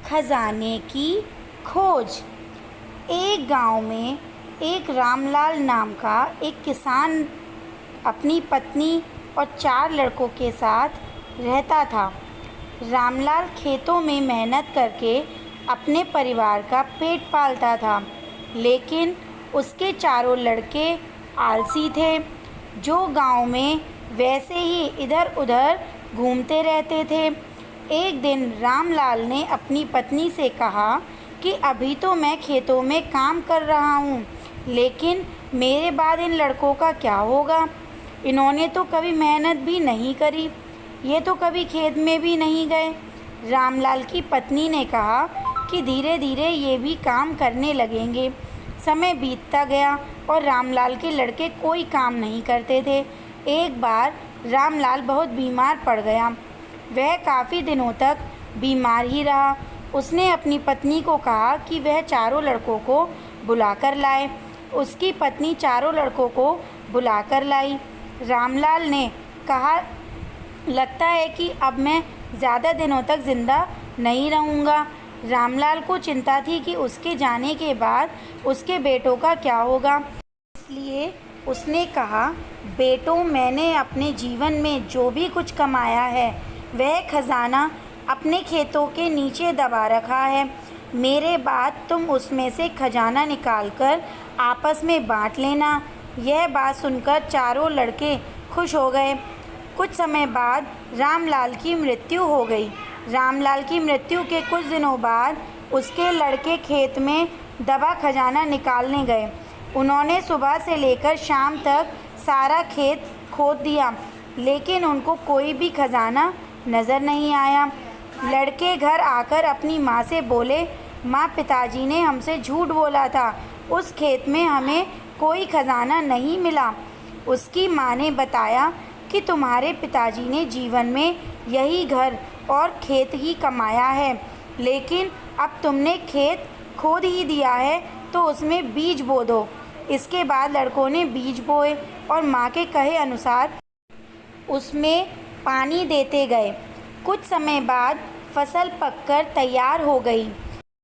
खजाने की खोज। एक गांव में एक रामलाल नाम का एक किसान अपनी पत्नी और 4 लड़कों के साथ रहता था। रामलाल खेतों में मेहनत करके अपने परिवार का पेट पालता था, लेकिन उसके चारों लड़के आलसी थे, जो गांव में वैसे ही इधर उधर घूमते रहते थे। एक दिन रामलाल ने अपनी पत्नी से कहा कि अभी तो मैं खेतों में काम कर रहा हूँ, लेकिन मेरे बाद इन लड़कों का क्या होगा? इन्होंने तो कभी मेहनत भी नहीं करी, ये तो कभी खेत में भी नहीं गए। रामलाल की पत्नी ने कहा कि धीरे धीरे ये भी काम करने लगेंगे। समय बीतता गया और रामलाल के लड़के कोई काम नहीं करते थे। एक बार रामलाल बहुत बीमार पड़ गया। वह काफ़ी दिनों तक बीमार ही रहा। उसने अपनी पत्नी को कहा कि वह चारों लड़कों को बुलाकर लाए। उसकी पत्नी चारों लड़कों को बुलाकर लाई। रामलाल ने कहा, लगता है कि अब मैं ज़्यादा दिनों तक ज़िंदा नहीं रहूँगा। रामलाल को चिंता थी कि उसके जाने के बाद उसके बेटों का क्या होगा। इसलिए उसने कहा, बेटों, मैंने अपने जीवन में जो भी कुछ कमाया है वह खजाना अपने खेतों के नीचे दबा रखा है। मेरे बाद तुम उसमें से खजाना निकालकर आपस में बांट लेना। यह बात सुनकर चारों लड़के खुश हो गए। कुछ समय बाद रामलाल की मृत्यु हो गई। रामलाल की मृत्यु के कुछ दिनों बाद उसके लड़के खेत में दबा खजाना निकालने गए। उन्होंने सुबह से लेकर शाम तक सारा खेत खोद दिया, लेकिन उनको कोई भी खजाना नज़र नहीं आया। लड़के घर आकर अपनी माँ से बोले, माँ, पिताजी ने हमसे झूठ बोला था, उस खेत में हमें कोई खजाना नहीं मिला। उसकी माँ ने बताया कि तुम्हारे पिताजी ने जीवन में यही घर और खेत ही कमाया है, लेकिन अब तुमने खेत खोद ही दिया है तो उसमें बीज बो दो। इसके बाद लड़कों ने बीज बोए और माँ के कहे अनुसार उसमें पानी देते गए। कुछ समय बाद फसल पककर तैयार हो गई,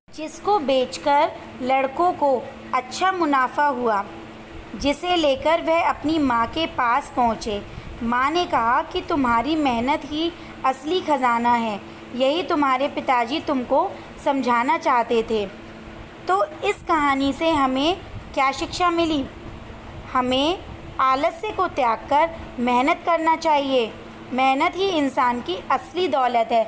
जिसको बेचकर लड़कों को अच्छा मुनाफा हुआ, जिसे लेकर वह अपनी माँ के पास पहुँचे। माँ ने कहा कि तुम्हारी मेहनत ही असली खजाना है, यही तुम्हारे पिताजी तुमको समझाना चाहते थे। तो इस कहानी से हमें क्या शिक्षा मिली? हमें आलस्य को त्याग कर मेहनत करना चाहिए। मेहनत ही इंसान की असली दौलत है।